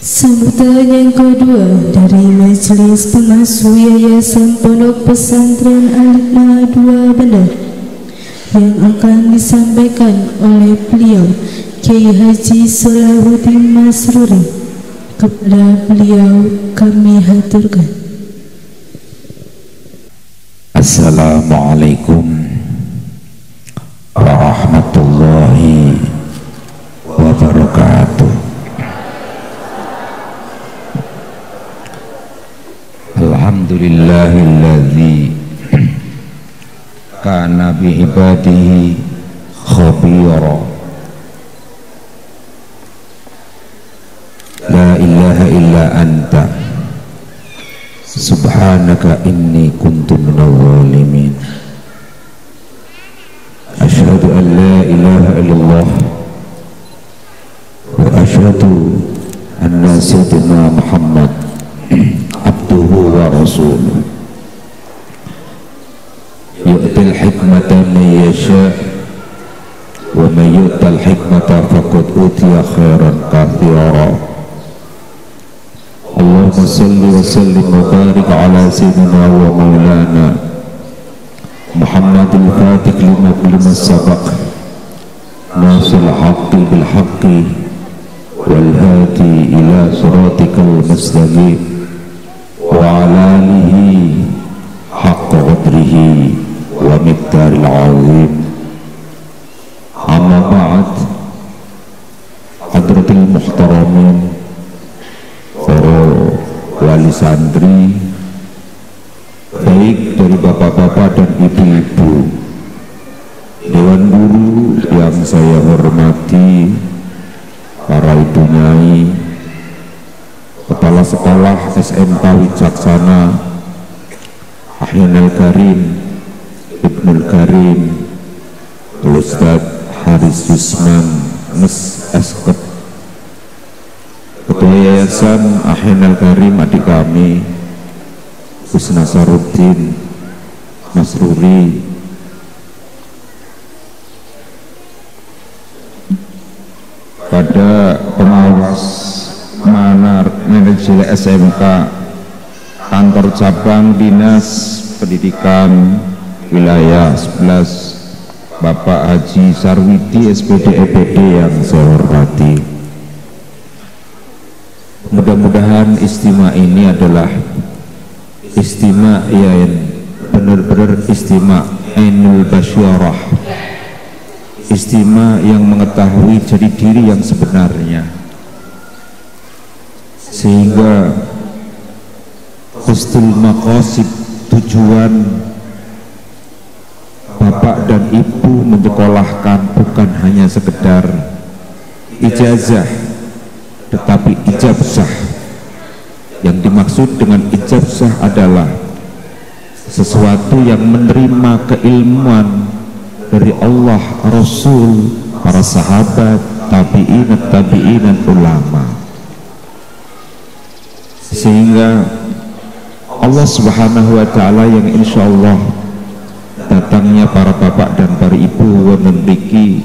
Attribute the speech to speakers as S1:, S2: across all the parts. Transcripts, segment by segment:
S1: Sambutan yang kedua dari Majelis Pengasuh Yayasan Pondok Pesantren Al-Hikmah 2 Bandar yang akan disampaikan oleh beliau Kiai Haji Salahuddin Masruri. Kepada beliau kami haturkan.
S2: Assalamualaikum warahmatullahi wabarakatuh. Alhamdulillahilladzi kana bi ibadihi khabira. La ilaha illa anta subhanaka inni kuntu minadh dhalimin. Asyhadu an la ilaha illallah wa asyhadu anna sayyidina Muhammad abduhu wa rasuluh. Yu'til hikmata man yasha wa man yu'tal hikmata faqad utiya khairan katsira. Allahumma salli wa sallim wa barik ala sayyidina wa maulana Muhammadil Fatih lima sabaq nasil haqqi bil haqqi wal hadi ila siratikal mustaqim wa ala alihi haqqa qadrihi wa miqdaril azim. Amma ba'd, hadratil muhtaramin, para wali santri, baik dari bapak-bapak dan ibu-ibu, dewan guru yang saya hormati, para ibu nyai, kepala sekolah SMK Wicaksana Ahyunal Karim Ibnul Karim Ustadz Haris Yusman Mes Esket, Ketua Yayasan Ahyunal Karim adik kami Gus Nasaruddin Masruri, pada pengawas manajer SMK kantor cabang Dinas Pendidikan Wilayah 11 Bapak Haji Sarwidi SPD EPD yang saya hormati. Mudah-mudahan istimewa ini adalah istimewa yang benar-benar istimewa ainul basyarah, istimewa yang mengetahui jati diri yang sebenarnya, sehingga husnul maqasid, tujuan bapak dan ibu menyekolahkan bukan hanya sekedar ijazah, tetapi ijabsah. Yang dimaksud dengan ijabsah adalah sesuatu yang menerima keilmuan dari Allah, Rasul, para sahabat, tabi'in, dan ulama, sehingga Allah Subhanahu wa ta'ala yang insya Allah datangnya para bapak dan para ibu memiliki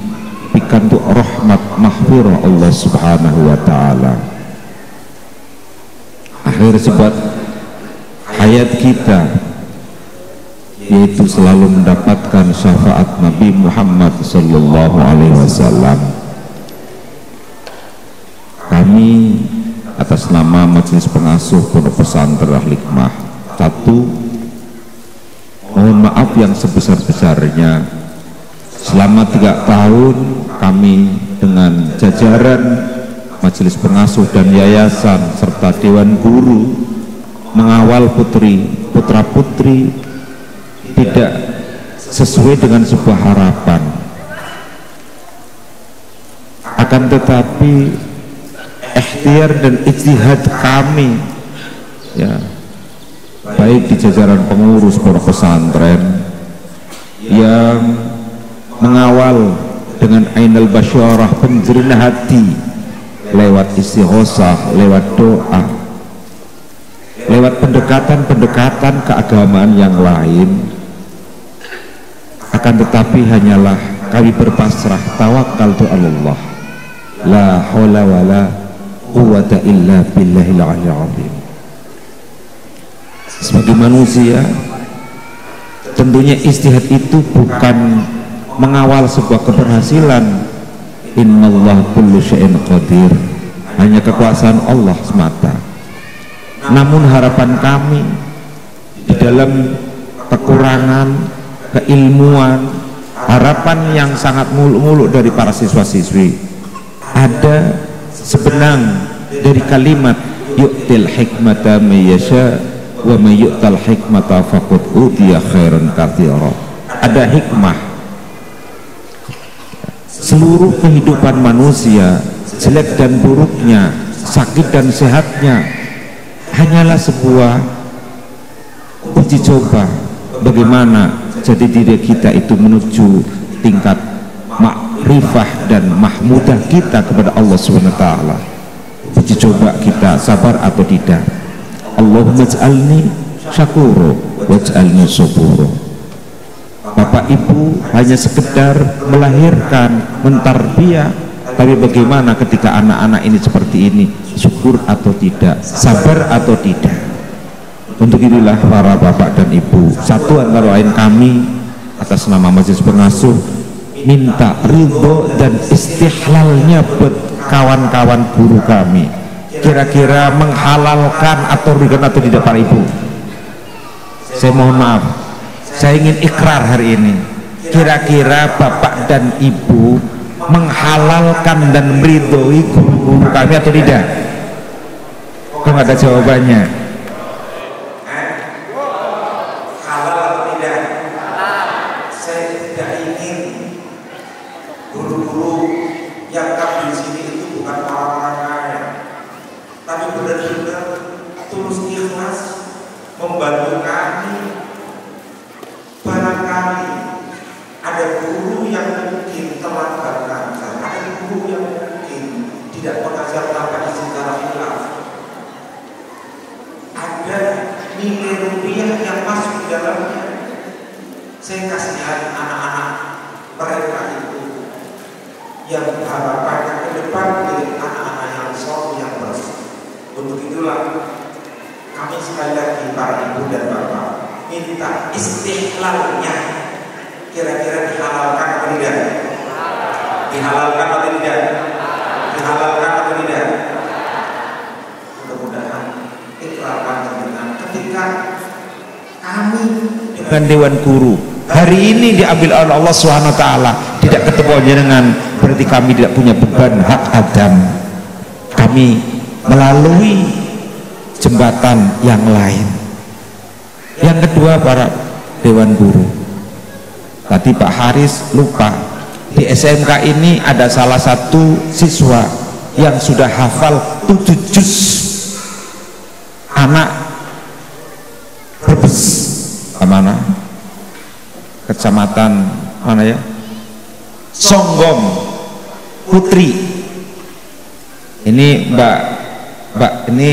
S2: pikantuk rahmat mahfirah Allah Subhanahu wa ta'ala. Akhir sebab hayat kita yaitu selalu mendapatkan syafaat Nabi Muhammad sallallahu alaihi wasallam. Kami atas nama Majelis Pengasuh Pondok Pesantren Al-Hikmah 1 mohon maaf yang sebesar-besarnya. Selama 3 tahun kami dengan jajaran Majelis Pengasuh dan Yayasan serta Dewan Guru mengawal putra-putri tidak sesuai dengan sebuah harapan. Akan tetapi ikhtiar dan ijtihad kami, ya, baik di jajaran pengurus pondok pesantren yang mengawal dengan ainul basyarah, penjernih hati, lewat istighosah, lewat doa, lewat pendekatan-pendekatan keagamaan yang lain. Akan tetapi hanyalah kami berpasrah, tawakkaltu Allah, la haula wala quwwata illa billahil aliyyil azim. Sebagai manusia, tentunya ijtihad itu bukan mengawal sebuah keberhasilan. Innallaha kullu syai'in qadir, hanya kekuasaan Allah semata. Namun harapan kami di dalam kekurangan keilmuan, harapan yang sangat muluk-muluk dari para siswa-siswi, ada sebenang dari kalimat yu'til hikmata may yasha wa may yu'tal hikmata faqad utiya khairan katsira. Ada hikmah. Seluruh kehidupan manusia, jelek dan buruknya, sakit dan sehatnya, hanyalah sebuah uji coba bagaimana jadi diri kita itu menuju tingkat makrifah dan mahmudah kita kepada Allah SWT. Uji coba kita sabar atau tidak. Allahumma ij'alni syakuro waj'alni saburo. Bapak ibu hanya sekedar melahirkan, mentarbiyah, tapi bagaimana ketika anak-anak ini seperti ini, syukur atau tidak, sabar atau tidak. Untuk inilah para bapak dan ibu, satu antara lain kami atas nama Majelis Pengasuh minta ridho dan istihlalnya buat kawan-kawan guru kami. Kira-kira menghalalkan atau rugikan atau tidak para ibu? Saya mohon maaf, saya ingin ikrar hari ini. Kira-kira bapak dan ibu menghalalkan dan meridhoi guru-guru kami atau tidak? Kok nggak ada jawabannya?
S3: Halal atau tidak? Saya tidak ingin guru-guru yang kami di sini itu bukan orang-orang kaya, tapi benar-benar tulus ikhlas membantu kami. Barangkali ada guru yang mungkin telah berkantor, ada guru yang mungkin tidak mengajar tanpa izin khilaf, ada nilai rupiah yang masuk di dalamnya. Saya kasihan anak-anak mereka itu yang harapannya ke depan menjadi anak-anak yang soleh, yang bersih. Untuk itulah kami sekali lagi para ibu dan bapak minta istihlalnya. Kira-kira dihalalkan atau tidak? Dihalalkan atau tidak? Dihalalkan atau tidak? Mudah-mudahan ikrarkan dengan ketika kami
S2: dengan Dewan Guru hari ini diambil oleh Allah SWT, tidak ketemu dengan berarti kami tidak punya beban hak adam. Kami melalui jembatan yang lain. Yang kedua, para Dewan Guru, tadi Pak Haris lupa, di SMK ini ada salah satu siswa yang sudah hafal 7 juz. Anak Brebes, mana? Kecamatan mana ya? Songgom Putri. Ini Mbak ini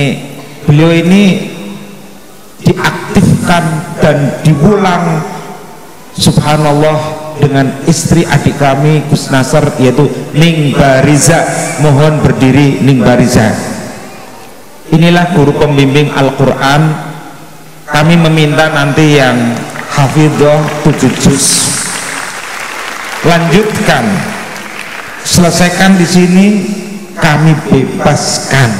S2: beliau ini diaktifkan dan diulang, subhanallah, dengan istri adik kami Gus Nasr, yaitu Ning Bariza. Mohon berdiri Ning Bariza. Inilah guru pembimbing Al-Quran. Kami meminta nanti yang hafidhah 7 juz, lanjutkan, selesaikan di sini, kami bebaskan,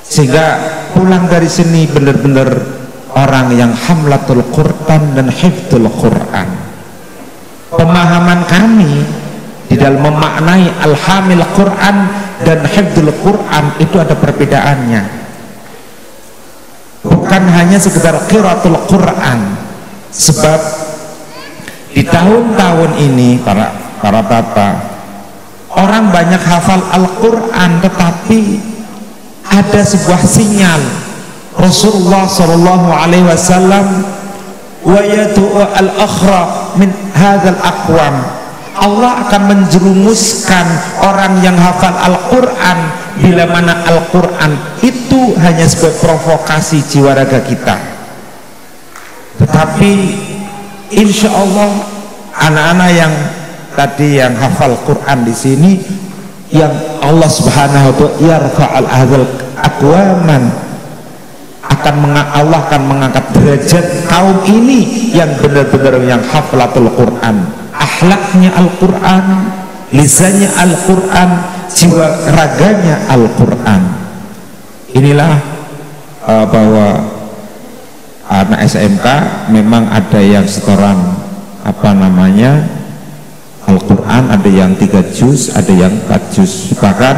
S2: sehingga pulang dari sini benar-benar orang yang hamlatul Quran dan hifdzul Quran. Pemahaman kami di dalam memaknai al-hamil Quran dan hifdzul Quran itu ada perbedaannya. Bukan hanya sekedar qiraatul Quran, sebab di tahun-tahun ini para bapak, orang banyak hafal Al-Quran, tetapi ada sebuah sinyal Rasulullah Shallallahu Alaihi Wasallam, wa yadu'u al-akhra min hadzal aqwam. Allah akan menjerumuskan orang yang hafal Al-Quran bila mana Al-Quran itu hanya sebagai provokasi jiwa raga kita. Tetapi insya Allah anak-anak yang tadi yang hafal Quran di sini yang Allah Subhanahu wa ta'ala yarfa'al hadzal aqwaman, Allah akan mengangkat derajat kaum ini yang benar-benar yang hafalatul Quran, akhlaknya Al-Quran, lisannya Al-Quran, jiwa raganya Al-Quran. Inilah bahwa anak SMK memang ada yang setoran Al-Quran, ada yang 3 juz, ada yang 4 juz. Bahkan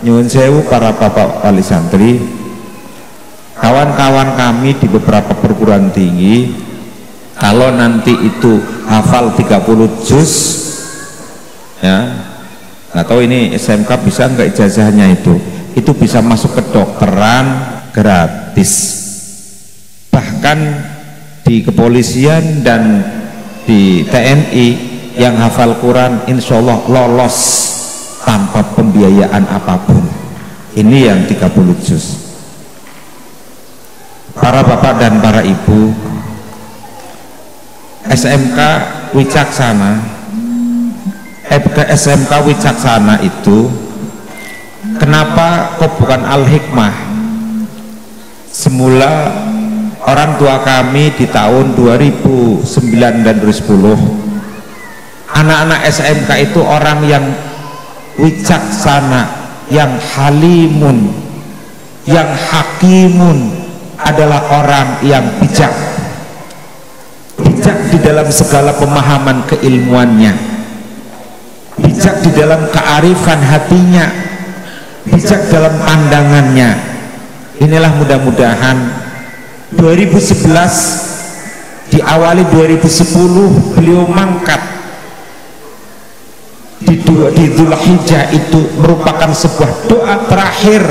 S2: nyuwun sewu para bapak wali santri, kawan-kawan kami di beberapa perguruan tinggi, kalau nanti itu hafal 30 juz, ya nggak tahu ini SMK bisa nggak ijazahnya, itu bisa masuk ke kedokteran gratis. Bahkan di kepolisian dan di TNI yang hafal Quran insya Allah lolos tanpa pembiayaan apapun. Ini yang 30 juz. Para bapak dan para ibu, SMK Wicaksana, SMK Wicaksana itu kenapa kok bukan Al-Hikmah? Semula orang tua kami di tahun 2009 dan 2010, anak-anak SMK itu orang yang wicaksana, yang halimun, yang hakimun, adalah orang yang bijak di dalam segala pemahaman keilmuannya, bijak di dalam kearifan hatinya, bijak dalam pandangannya. Inilah mudah-mudahan 2011 diawali 2010 beliau mangkat di Dzulhijjah, itu merupakan sebuah doa terakhir,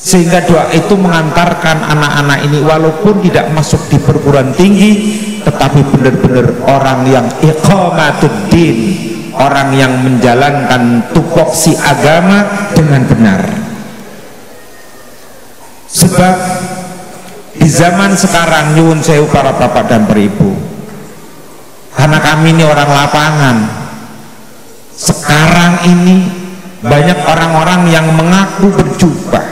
S2: sehingga doa itu mengantarkan anak-anak ini walaupun tidak masuk di perguruan tinggi, tetapi benar-benar orang yang iqamatuddin, orang yang menjalankan tupoksi agama dengan benar. Sebab di zaman sekarang, nyuwun sewu para bapak dan para ibu, karena kami ini orang lapangan, sekarang ini banyak orang-orang yang mengaku berjubah,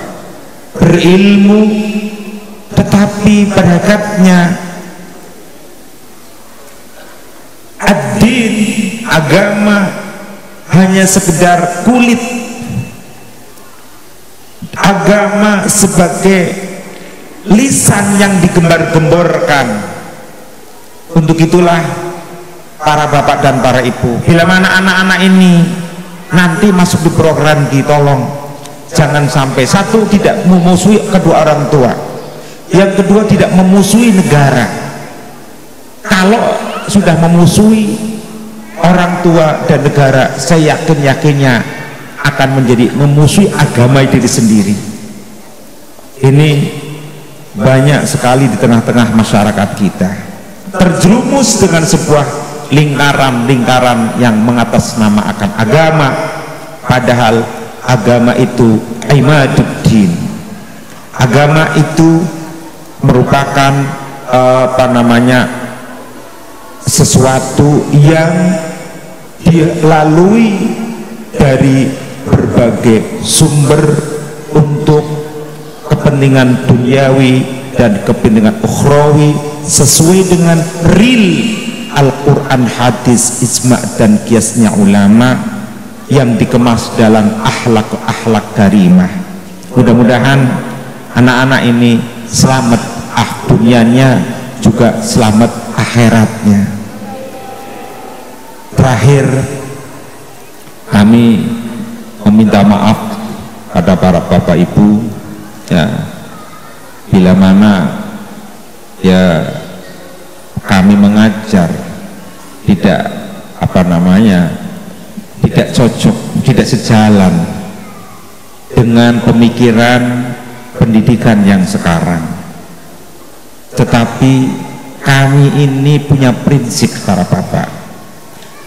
S2: berilmu, tetapi pada hakikatnya ad-din, agama hanya sekedar kulit, agama sebagai lisan yang digembar-gemborkan. Untuk itulah para bapak dan para ibu, bila mana anak-anak ini nanti masuk di program tolong jangan sampai, satu, tidak memusuhi kedua orang tua, yang kedua tidak memusuhi negara. Kalau sudah memusuhi orang tua dan negara, saya yakinnya akan menjadi memusuhi agama diri sendiri. Ini banyak sekali di tengah-tengah masyarakat kita terjerumus dengan sebuah lingkaran-lingkaran yang mengatasnamakan agama, padahal agama itu imaduddin. Agama itu merupakan sesuatu yang dilalui dari berbagai sumber untuk kepentingan duniawi dan kepentingan ukhrawi, sesuai dengan real Al-Quran, hadis, ijma' dan kiasnya ulama yang dikemas dalam akhlak karimah. Mudah-mudahan anak-anak ini selamat dunianya, juga selamat akhiratnya. Terakhir, kami meminta maaf pada para bapak ibu, ya, bila mana ya kami mengajar tidak tidak cocok, tidak sejalan dengan pemikiran pendidikan yang sekarang. Tetapi kami ini punya prinsip para bapak,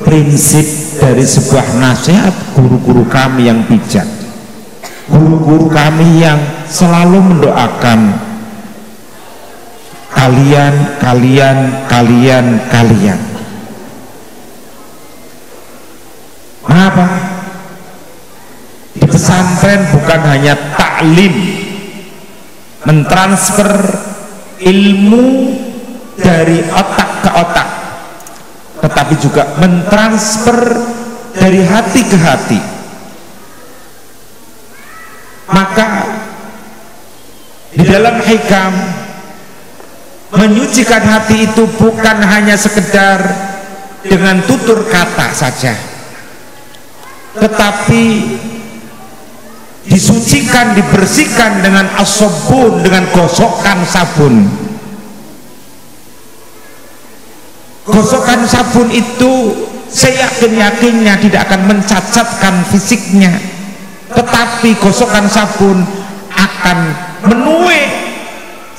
S2: prinsip dari sebuah nasihat guru-guru kami yang bijak, guru-guru kami yang selalu mendoakan kalian. Mengapa? pesantren bukan hanya taklim, mentransfer ilmu dari otak ke otak, tetapi juga mentransfer dari hati ke hati. Maka di dalam hikam, menyucikan hati itu bukan hanya sekedar dengan tutur kata saja, tetapi disucikan, dibersihkan dengan as-sabun, dengan gosokan sabun. Gosokan sabun itu saya yakin-yakinnya tidak akan mencacatkan fisiknya, tetapi gosokan sabun akan menuai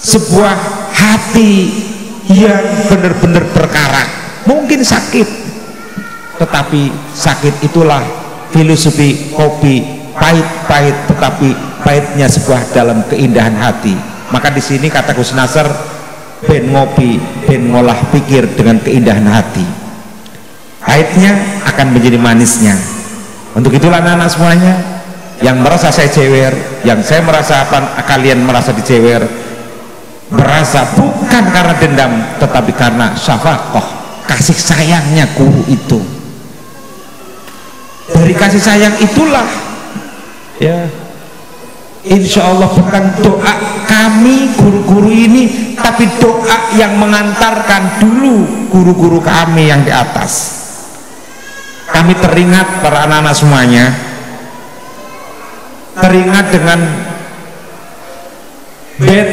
S2: sebuah hati yang benar-benar berkarat. Mungkin sakit, tetapi sakit itulah filosofi kopi, pahit-pahit, tetapi pahitnya sebuah dalam keindahan hati. Maka di sini kata Gus Nasr, ben ngopi, ben ngolah pikir dengan keindahan hati, pahitnya akan menjadi manisnya. Untuk itulah anak-anak semuanya yang merasa saya jewer, yang saya merasa kalian merasa dijewer, merasa bukan karena dendam, tetapi karena syafaqah, kasih sayangnya guru itu. Dari kasih sayang itulah ya, insya Allah bukan doa kami guru-guru ini, tapi doa yang mengantarkan dulu guru-guru kami yang di atas. Kami teringat, para anak-anak semuanya, teringat dengan bait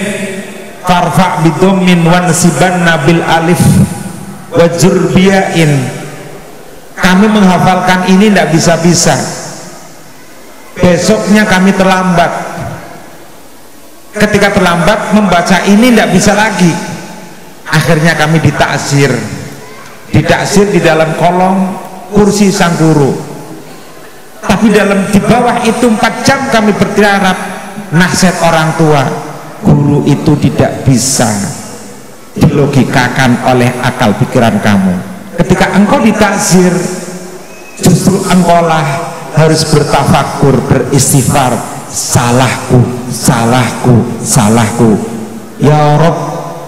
S2: farfa bidommin wa nasiban nabil alif wa jurbiyain. Kami menghafalkan ini tidak bisa-bisa, besoknya kami terlambat. Ketika terlambat membaca ini tidak bisa lagi, akhirnya kami ditaksir di dalam kolong kursi sang guru. Tapi di bawah itu 4 jam kami bertiarap nasihat orang tua. Guru itu tidak bisa dilogikakan oleh akal pikiran kamu. Ketika engkau ditaksir, justru engkaulah harus bertafakur, beristighfar. Salahku, salahku, salahku. Ya Rob,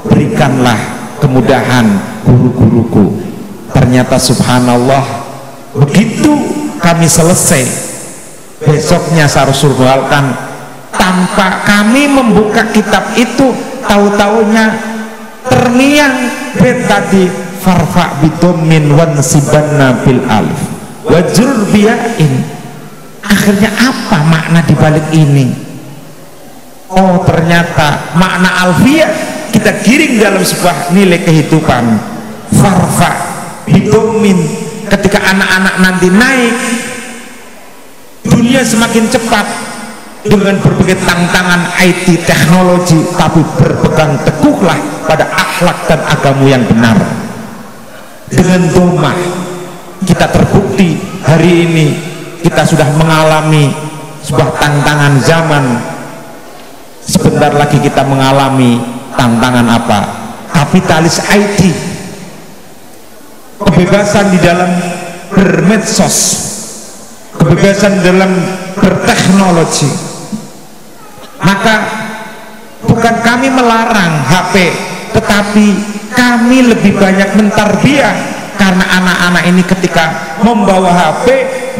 S2: berikanlah kemudahan guru-guruku. Ternyata subhanallah, begitu kami selesai, besoknya sarsulhalkan, tanpa kami membuka kitab itu, tahu-taunya terngiang bait tadi, farfa bidommin wa nasibanna bil alif wa jurbiyain. Akhirnya apa makna dibalik ini? Oh, ternyata makna alfiyah kita giring dalam sebuah nilai kehidupan. Farfa bidommin, ketika anak-anak nanti naik, dunia semakin cepat dengan berbagai tantangan IT teknologi, tapi berpegang teguhlah pada akhlak dan agama yang benar. Dengan domah kita terbukti hari ini kita sudah mengalami sebuah tantangan zaman. Sebentar lagi kita mengalami tantangan apa? Kapitalis IT, kebebasan di dalam bermedsos, kebebasan dalam berteknologi. Maka bukan kami melarang HP, tetapi kami lebih banyak mentarbiyah, karena anak-anak ini ketika membawa HP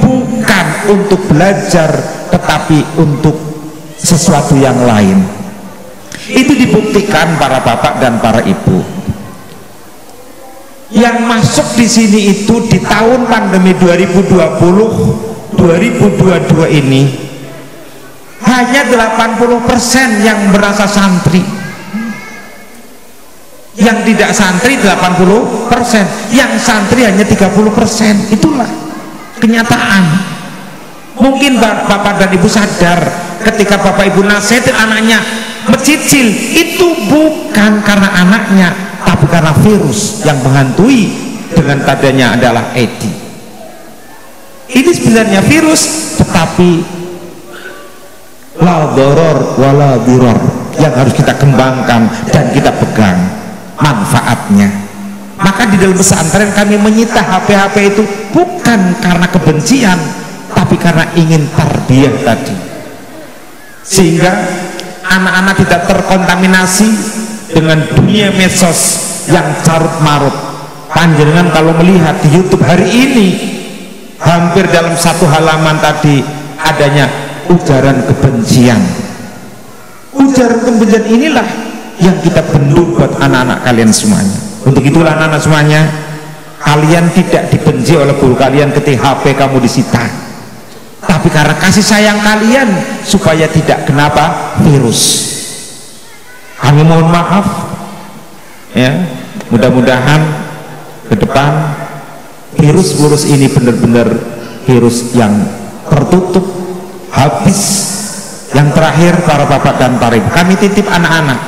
S2: bukan untuk belajar, tetapi untuk sesuatu yang lain. Itu dibuktikan para bapak dan para ibu. Yang masuk di sini itu di tahun pandemi 2020-2022 ini hanya 80% yang merasa santri. Yang tidak santri 80%, yang santri hanya 30%. Itulah kenyataan. Mungkin bapak dan ibu sadar ketika bapak ibu nasihatin anaknya mencicil, itu bukan karena anaknya, tapi karena virus yang menghantui dengan tadanya adalah edi. Ini sebenarnya virus, tetapi la doror wala diror yang harus kita kembangkan dan kita pegang manfaatnya. Maka di dalam pesantren kami menyita HP-HP itu bukan karena kebencian, tapi karena ingin tarbiyah tadi, sehingga anak-anak tidak terkontaminasi dengan dunia medsos yang carut marut. Panjenengan kalau melihat di YouTube hari ini, hampir dalam satu halaman tadi adanya ujaran kebencian. Ujaran kebencian inilah yang kita bendung buat anak-anak kalian semuanya. Untuk itulah anak-anak semuanya, kalian tidak dibenci oleh guru kalian ketika HP kamu disita, tapi karena kasih sayang kalian supaya tidak kenapa virus. Kami mohon maaf ya, mudah-mudahan ke depan virus-virus ini benar-benar virus yang tertutup, habis. Yang terakhir, para bapak dan para ibu, kami titip anak-anak.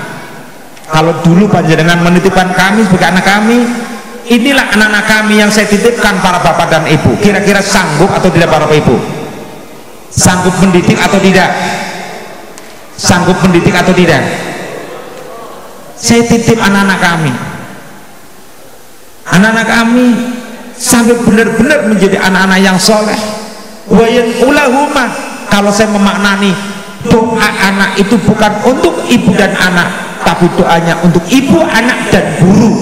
S2: Kalau dulu panjenengan menitipkan kami sebagai anak kami, inilah anak-anak kami yang saya titipkan para bapak dan ibu. Kira-kira sanggup atau tidak para bapak ibu? Sanggup mendidik atau tidak? Sanggup mendidik atau tidak? Saya titip anak-anak kami. Anak-anak kami sampai benar-benar menjadi anak-anak yang soleh. Wa yanqulahuma, kalau saya memaknani doa anak itu bukan untuk ibu dan anak, tapi doanya untuk ibu, anak, dan guru,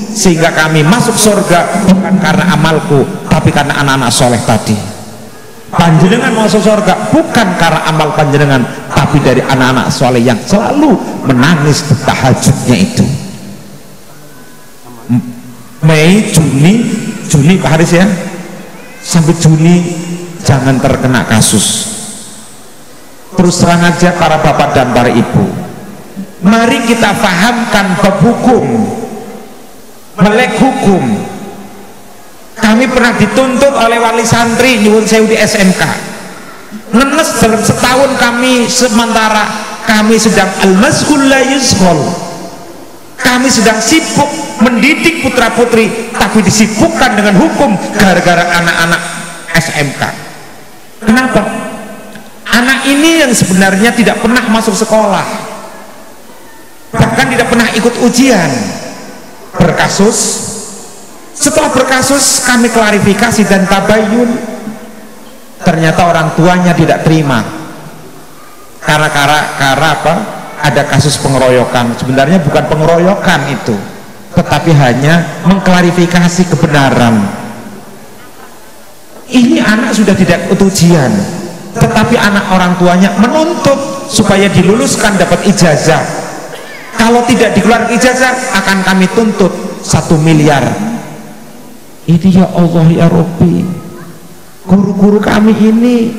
S2: sehingga kami masuk surga bukan karena amalku, tapi karena anak-anak soleh tadi. Panjenengan masuk surga bukan karena amal panjenengan, tapi dari anak-anak soleh yang selalu menangis di tahajudnya itu. Mei, Juni Pak Haris ya, sampai Juni jangan terkena kasus. Terus terang aja para bapak dan para ibu, mari kita fahamkan bab hukum, melek hukum. Kami pernah dituntut oleh wali santri nyuwun sewu di SMK, ngenes dalam setahun kami, sementara kami sedang al-mashghul la yuzghal, kami sedang sibuk mendidik putra putri, tapi disibukkan dengan hukum gara-gara anak-anak SMK. Kenapa? Anak ini yang sebenarnya tidak pernah masuk sekolah, bahkan tidak pernah ikut ujian, berkasus. Setelah berkasus kami klarifikasi dan tabayun, ternyata orang tuanya tidak terima karena apa? Ada kasus pengeroyokan. Sebenarnya bukan pengeroyokan itu, tetapi hanya mengklarifikasi kebenaran. Ini anak sudah tidak ikut ujian, tetapi anak orang tuanya menuntut supaya diluluskan, dapat ijazah. Kalau tidak dikeluarkan ijazah akan kami tuntut 1 miliar. Ini ya Allah ya Rabbi, guru-guru kami ini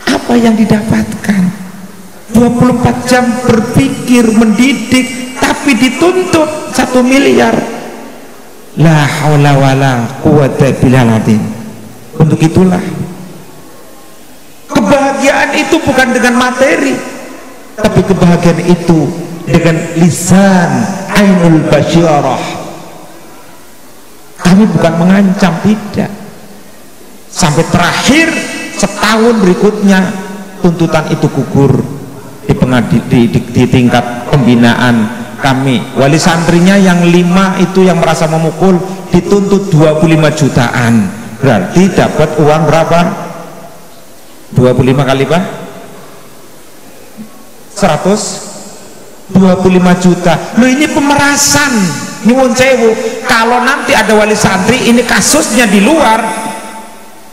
S2: apa yang didapatkan? 24 jam berpikir, mendidik, tapi dituntut 1 miliar. La haula wala quwata illa billah. Untuk itulah kebahagiaan itu bukan dengan materi, tapi kebahagiaan itu dengan lisan ainul basyarah. Kami bukan mengancam, tidak. Sampai terakhir setahun berikutnya tuntutan itu gugur di tingkat pembinaan kami. Wali santrinya yang 5 itu yang merasa memukul dituntut 25 jutaan. Berarti dapat uang berapa? 25 kali Pak? 125 juta. Loh, ini pemerasan. Nyuwun sewu, kalau nanti ada wali santri ini kasusnya di luar,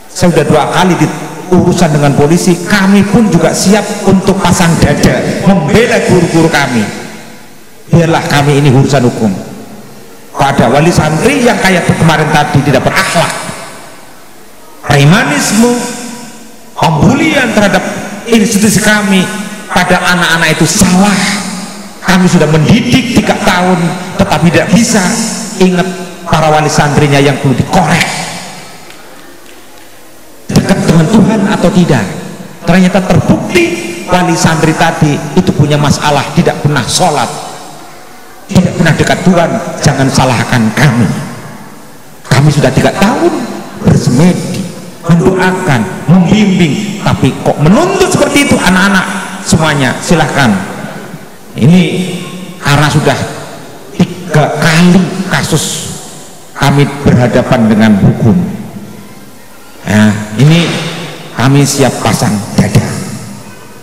S2: saya sudah 2 kali urusan dengan polisi, kami pun juga siap untuk pasang dada membela guru-guru kami. Biarlah kami ini urusan hukum. Kalau ada wali santri yang kayak kemarin tadi tidak berakhlak, premanisme, pembulian terhadap institusi kami, pada anak-anak itu salah. Kami sudah mendidik 3 tahun tetapi tidak bisa. Ingat para wali santrinya yang perlu dikorek, dekat dengan Tuhan atau tidak. Ternyata terbukti wali santri tadi itu punya masalah, tidak pernah sholat, tidak pernah dekat Tuhan. Jangan salahkan kami. Kami sudah 3 tahun bersemedi, mendoakan, membimbing, tapi kok menuntut seperti itu anak-anak semuanya. Silahkan. Ini karena sudah 3 kali kasus kami berhadapan dengan hukum. Nah, ini kami siap pasang dada,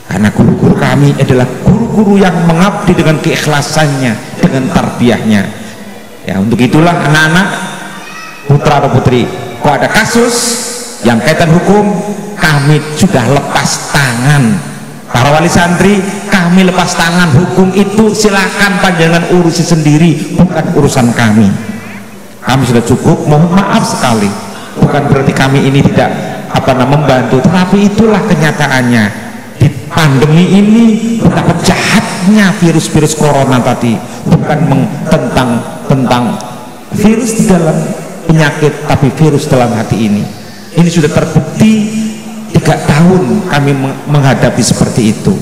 S2: karena guru-guru kami adalah guru-guru yang mengabdi dengan keikhlasannya, dengan tarbiyahnya. Ya, untuk itulah anak-anak, putra atau putri, kok ada kasus yang kaitan hukum, kami sudah lepas tangan. Para wali santri, kami lepas tangan. Hukum itu silakan panjangan urusi sendiri, bukan urusan kami. Kami sudah cukup, mohon maaf sekali. Bukan berarti kami ini tidak membantu, tetapi itulah kenyataannya. Di pandemi ini betapa jahatnya virus-virus corona tadi, bukan tentang virus di dalam penyakit, tapi virus dalam hati ini. Ini sudah terbukti 3 tahun kami menghadapi seperti itu.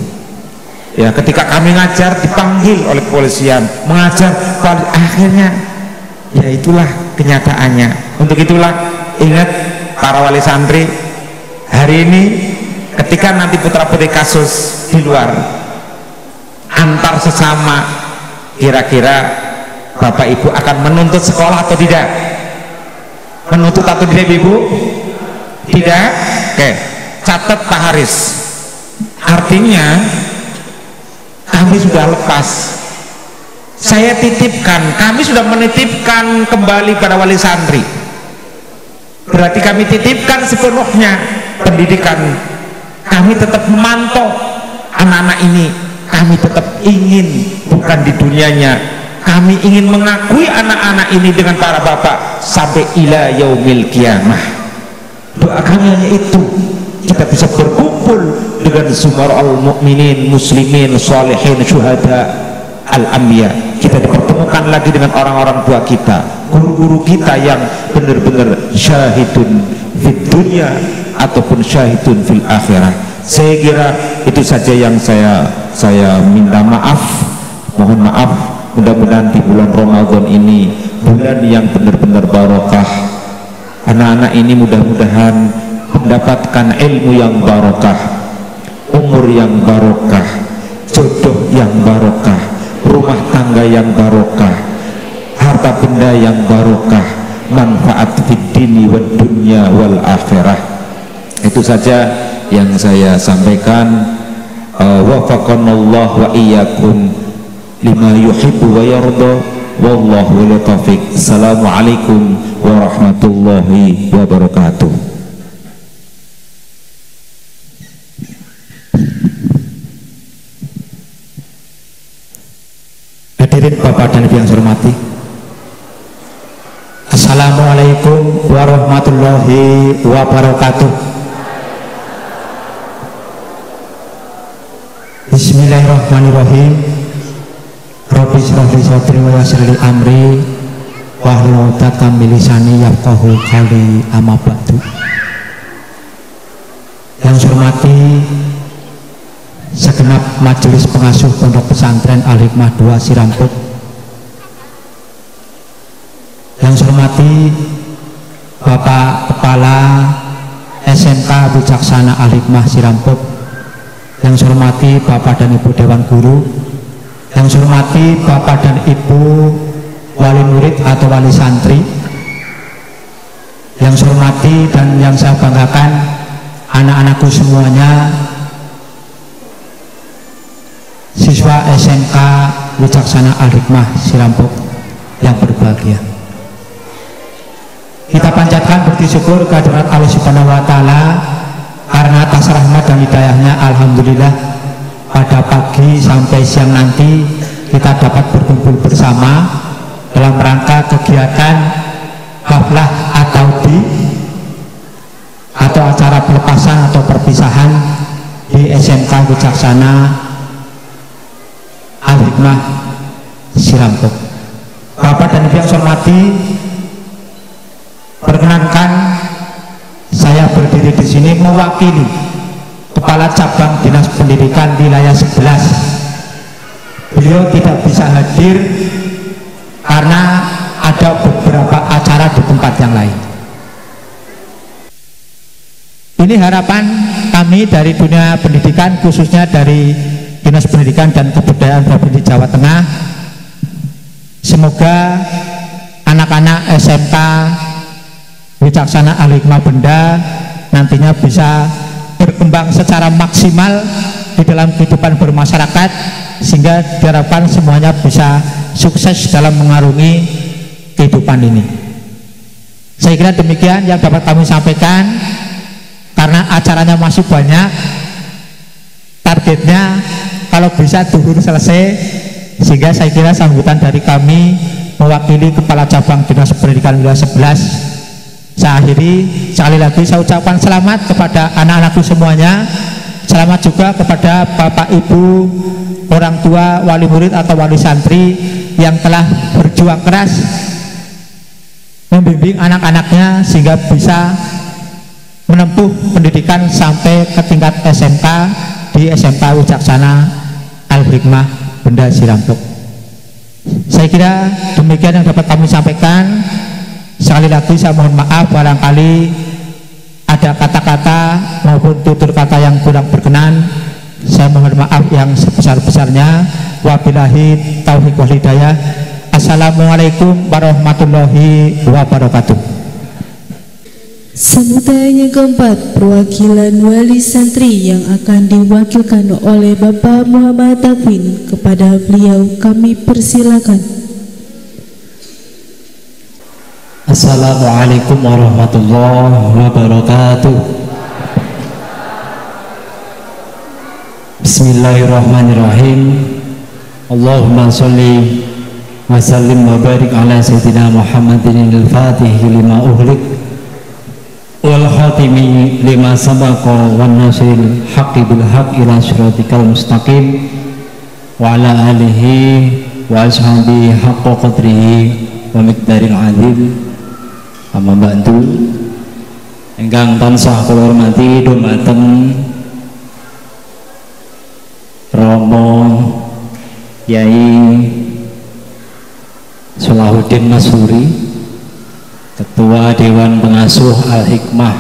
S2: Ya, ketika kami ngajar dipanggil oleh kepolisian, mengajar, akhirnya ya itulah kenyataannya. Untuk itulah ingat para wali santri, hari ini ketika nanti putra putri kasus di luar antar sesama, kira-kira bapak ibu akan menuntut sekolah atau tidak? Menuntut atau tidak ibu? Tidak? Oke, catat Pak Haris, artinya kami sudah lepas. Saya titipkan, kami sudah menitipkan kembali pada wali santri, berarti kami titipkan sepenuhnya pendidikan. Kami tetap memantau anak-anak ini, kami tetap ingin, bukan di dunianya, kami ingin mengakui anak-anak ini dengan para bapak sampai ila yaumil qiyamah. Doa kami hanya itu, kita bisa berkumpul dengan sumara'ul mu'minin, muslimin, salihin, syuhada, al-anbiya. Kita dipertemukan lagi dengan orang-orang tua kita, guru-guru kita yang benar-benar syahidun fid dunya ataupun syahidun fil akhirah. Saya kira itu saja yang saya minta maaf, mohon maaf. Mudah-mudahan di bulan Ramadan ini, bulan yang benar-benar barokah, anak-anak ini mudah-mudahan mendapatkan ilmu yang barokah, umur yang barokah, jodoh yang barokah, rumah tangga yang barokah, harta benda yang barokah, manfaat fid dini wad dunya wal akhirah. Itu saja yang saya sampaikan. Wafaqanallahu wa iyyakum lima yuhibbu wa yarda, wallahu wal taufiq. Assalamualaikum warahmatullahi wabarakatuh.
S4: Hadirin Bapak dan Ibu yang saya hormati, Assalamualaikum warahmatullahi wabarakatuh. Bismillahirrahmanirrahim. Rabbi shrah li sadri wa yassir li amri wahlul 'uqdatam min lisani yafqahu qawli, amma ba'du. Yang saya hormati segenap majelis pengasuh Pondok Pesantren Al-Hikmah 2 Sirampok. Yang saya hormati Bapak Kepala SMK Wicaksana Al-Hikmah Sirampok. Yang saya hormati Bapak dan Ibu Dewan Guru. Yang saya hormati Bapak dan Ibu wali murid atau wali santri. Yang saya hormati dan yang saya banggakan anak-anakku semuanya, siswa SMK Wicaksana Al-Hikmah Sirampok yang berbahagia. Kita panjatkan bukti syukur kehadirat Allah Subhanahu wa Ta'ala karena atas rahmat dan hidayahnya, alhamdulillah pada pagi sampai siang nanti kita dapat berkumpul bersama dalam rangka kegiatan haflah atau acara pelepasan atau perpisahan di SMK Wicaksana Al-Hikmah Sirampok. Bapak dan Ibu yang saya hormati, perkenankan saya berdiri di sini mewakili Kepala Cabang Dinas Pendidikan Wilayah 11. Beliau tidak bisa hadir karena ada beberapa acara di tempat yang lain. Ini harapan kami dari dunia pendidikan, khususnya dari Dinas Pendidikan dan Kebudayaan Provinsi Jawa Tengah. Semoga anak-anak SMK Wicaksana Al-Hikmah Benda nantinya bisa berkembang secara maksimal di dalam kehidupan bermasyarakat, sehingga diharapkan semuanya bisa sukses dalam mengarungi kehidupan ini. Saya kira demikian yang dapat kami sampaikan, karena acaranya masih banyak. Targetnya kalau bisa duhur selesai, sehingga saya kira sambutan dari kami mewakili Kepala Cabang Dinas Pendidikan Wilayah 11. Saya akhiri, sekali lagi saya ucapkan selamat kepada anak-anakku semuanya. Selamat juga kepada Bapak Ibu, orang tua, wali murid atau wali santri yang telah berjuang keras membimbing anak-anaknya sehingga bisa menempuh pendidikan sampai ke tingkat SMK di SMK Wicaksana Al-Hikmah Benda Sirampok. Saya kira demikian yang dapat kami sampaikan. Sekali lagi saya mohon maaf barangkali ada kata-kata maupun tutur kata yang kurang berkenan. Saya mohon maaf yang sebesar-besarnya. Wabillahi taufiq wal hidayah. Assalamualaikum warahmatullahi wabarakatuh.
S1: Sambutan yang keempat, perwakilan wali santri yang akan diwakilkan oleh Bapak Muhammad Tafin. Kepada beliau kami persilakan.
S5: Assalamualaikum warahmatullahi wabarakatuh. Bismillahirrahmanirrahim. Allahumma sholli wa sallim wa barik ala sayyidina Muhammadin al-Fatih lima uhlik wal khatimi lima sabaqa wan nasril haqqi bil haqq ila siratikal mustaqim wa ala alihi wa ashabihi haqqa qadrihi wa miqdaril azim. Amma bantu ingkang tansah kula hormati dumateng Romo Yai Solahuddin Masuri, Ketua Dewan Pengasuh Al-Hikmah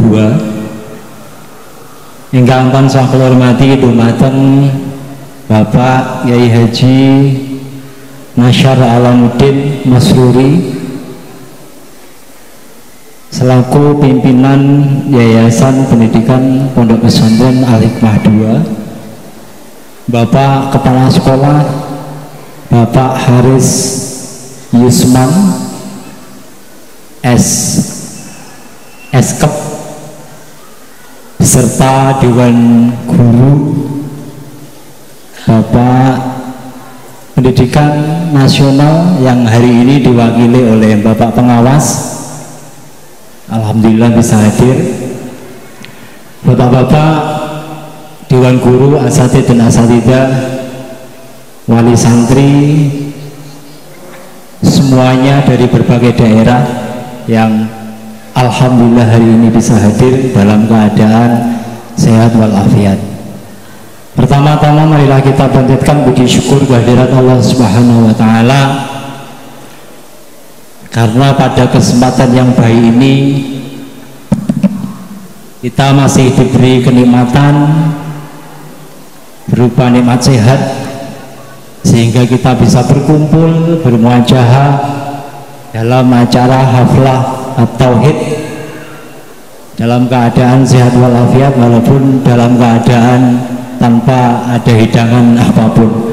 S5: II, ingkang tansah kula hormati dumateng Bapak Yai Haji Nasyar Alamuddin Masruri selaku pimpinan Yayasan Pendidikan Pondok Pesantren Al-Hikmah II, Bapak Kepala Sekolah Bapak Haris Yusman Eskep beserta Dewan Guru, Bapak Pendidikan Nasional yang hari ini diwakili oleh Bapak Pengawas, alhamdulillah bisa hadir, Bapak-bapak Dewan Guru, Asatid dan Asatidah, wali santri, semuanya dari berbagai daerah yang alhamdulillah hari ini bisa hadir dalam keadaan sehat walafiat. Pertama-tama marilah kita panjatkan puji syukur kehadirat Allah Subhanahu wa taala, karena pada kesempatan yang baik ini kita masih diberi kenikmatan berupa nikmat sehat, sehingga kita bisa berkumpul bermuajahah dalam acara haflah at-tauhid dalam keadaan sehat walafiat, walaupun dalam keadaan tanpa ada hidangan apapun.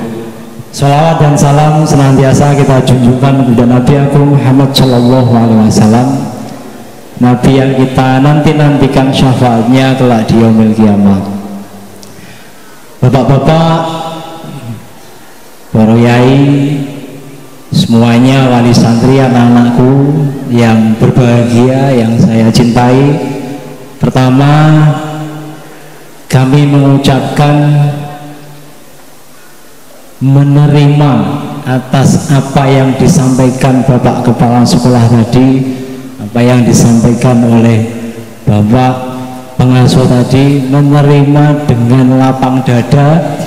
S5: Salawat dan salam senantiasa kita junjungkan kepada Nabi Agung Muhammad Sallallahu Alaihi Wasallam, Nabi yang kita nanti-nantikan syafaatnya kelak di yaumil kiamah. Bapak-bapak, para yai, semuanya wali santri, anak-anakku yang berbahagia, yang saya cintai. Pertama, kami mengucapkan menerima atas apa yang disampaikan Bapak Kepala Sekolah tadi, apa yang disampaikan oleh Bapak Pengasuh tadi, menerima dengan lapang dada,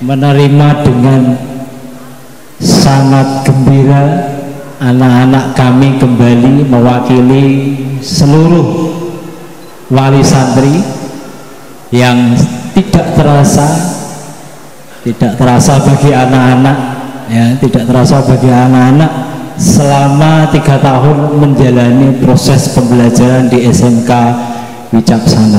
S5: menerima dengan sangat gembira. Anak-anak kami kembali mewakili seluruh wali santri yang tidak terasa bagi anak-anak, ya, tidak terasa bagi anak-anak selama 3 tahun menjalani proses pembelajaran di SMK Wicaksana.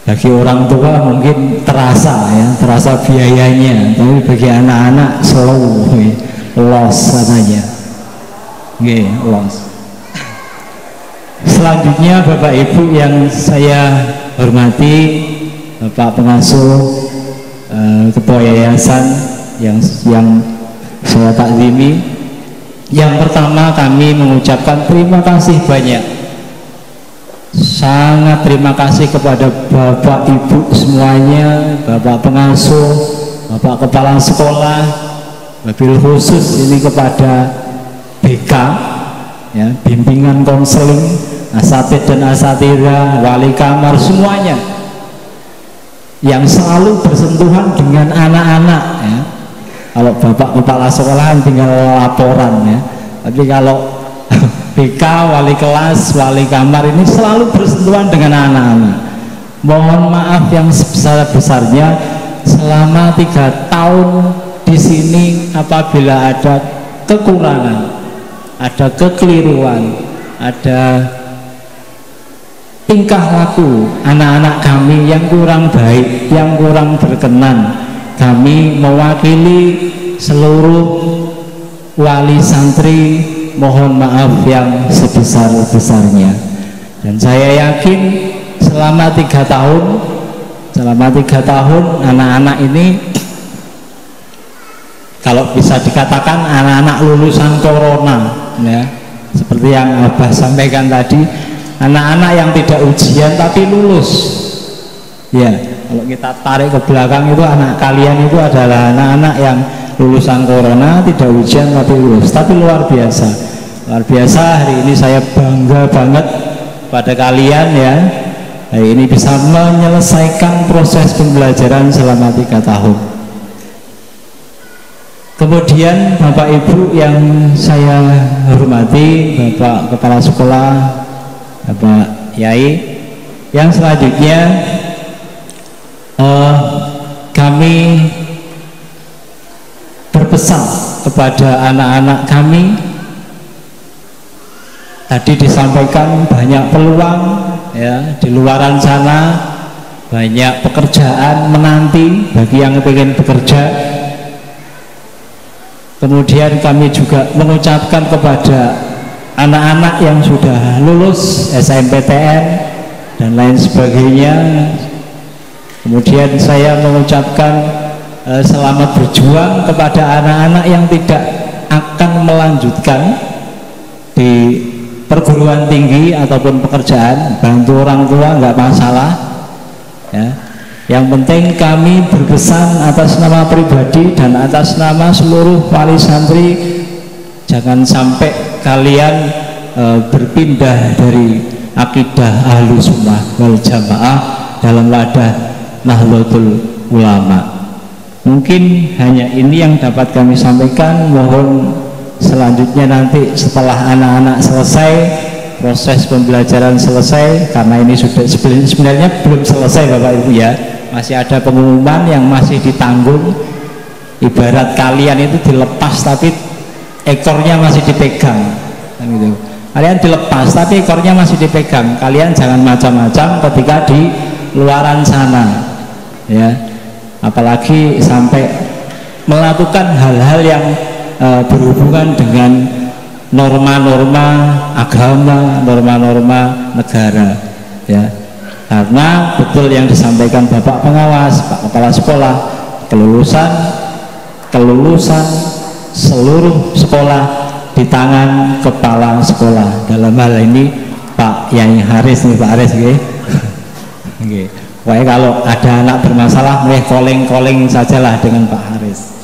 S5: Bagi orang tua mungkin terasa ya, terasa biayanya, tapi bagi anak-anak slow, loss katanya, loss. Selanjutnya Bapak Ibu yang saya hormati, Bapak Pengasuh, Ketua Yayasan yang saya taklimi. Yang pertama kami mengucapkan terima kasih banyak, sangat terima kasih kepada Bapak Ibu semuanya, Bapak Pengasuh, Bapak Kepala Sekolah, wabil khusus ini kepada BK ya, bimbingan konseling, asatid dan asatira, wali kamar semuanya yang selalu bersentuhan dengan anak-anak ya. Kalau Bapak Kepala Sekolah tinggal laporan ya, tapi kalau BK, wali kelas, wali kamar ini selalu bersentuhan dengan anak-anak. Mohon maaf yang sebesar-besarnya selama 3 tahun di sini apabila ada kekurangan, ada kekeliruan, ada tingkah laku anak-anak kami yang kurang baik, yang kurang berkenan, kami mewakili seluruh wali santri mohon maaf yang sebesar-besarnya. Dan saya yakin selama 3 tahun anak-anak ini, kalau bisa dikatakan anak-anak lulusan corona ya, seperti yang Abah sampaikan tadi, anak-anak yang tidak ujian tapi lulus ya. Kalau kita tarik ke belakang itu anak kalian itu adalah anak-anak yang lulusan corona, tidak ujian tapi lulus, tapi luar biasa, luar biasa. Hari ini saya bangga banget pada kalian ya, hari ini bisa menyelesaikan proses pembelajaran selama 3 tahun. Kemudian Bapak Ibu yang saya hormati, Bapak Kepala Sekolah, Bapak Yai, yang selanjutnya kami berpesan kepada anak-anak kami. Tadi disampaikan banyak peluang ya di luaran sana, banyak pekerjaan menanti bagi yang ingin bekerja. Kemudian kami juga mengucapkan kepada anak-anak yang sudah lulus SNMPTN dan lain sebagainya. Kemudian saya mengucapkan selamat berjuang kepada anak-anak yang tidak akan melanjutkan di perguruan tinggi ataupun pekerjaan. Bantu orang tua nggak masalah ya. Yang penting kami berpesan atas nama pribadi dan atas nama seluruh wali santri, jangan sampai kalian berpindah dari akidah Ahlus Sunnah wal Jamaah dalam wadah Nahdlatul Ulama. Mungkin hanya ini yang dapat kami sampaikan. Mohon selanjutnya nanti setelah anak-anak selesai, proses pembelajaran selesai, karena ini sudah sebenarnya belum selesai Bapak Ibu ya, masih ada pengumuman yang masih ditanggung. Ibarat kalian itu dilepas tapi ekornya masih dipegang kan gitu. Kalian dilepas tapi ekornya masih dipegang. Kalian jangan macam-macam ketika di luaran sana ya, apalagi sampai melakukan hal-hal yang berhubungan dengan norma-norma agama, norma-norma negara ya. Karena betul yang disampaikan Bapak Pengawas, Pak Kepala Sekolah, kelulusan seluruh sekolah di tangan kepala sekolah. Dalam hal ini Pak Yai Haris nih, Pak Haris nggih. Nggih. Pokoknya kalau ada anak bermasalah, calling sajalah dengan Pak Haris.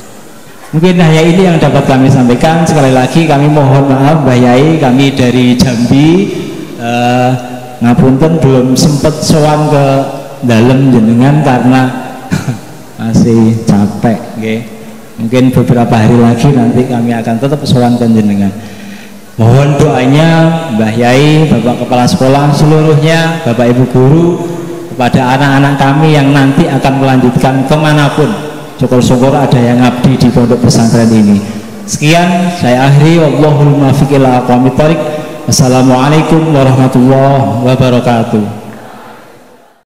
S5: Mungkin hanya ini yang dapat kami sampaikan. Sekali lagi kami mohon maaf Mbah Yai, kami dari Jambi ngapunten belum sempat sowan ke dalam jenengan karena masih capek nggih. Mungkin beberapa hari lagi nanti kami akan tetap sowan ke jenengan. Mohon doanya Mbah Yai, Bapak Kepala Sekolah seluruhnya, Bapak Ibu Guru, kepada anak-anak kami yang nanti akan melanjutkan kemanapun. Syukur-syukur ada yang ngabdi di pondok pesantren ini. Sekian saya akhiri. Wallahul muwaffiq ila aqwamit thoriq. Wassalamualaikum warahmatullahi wabarakatuh.